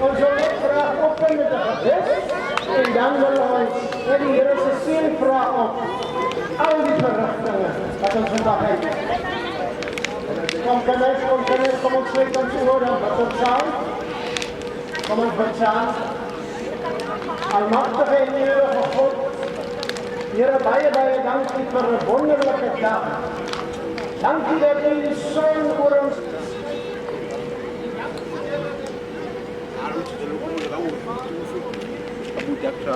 Ons wil net graag open met 'n gebed en dan wil ons net die Here se seën vra op al die verrigtinge wat ons vandag het. Kom ons sluit ons oor dan wat ons saam. Kom ons bid saam. Almagtige en ewige God, Here, baie dankie vir 'n wonderlike dag. Dankie dat U die son oor ons Kamu jaksa,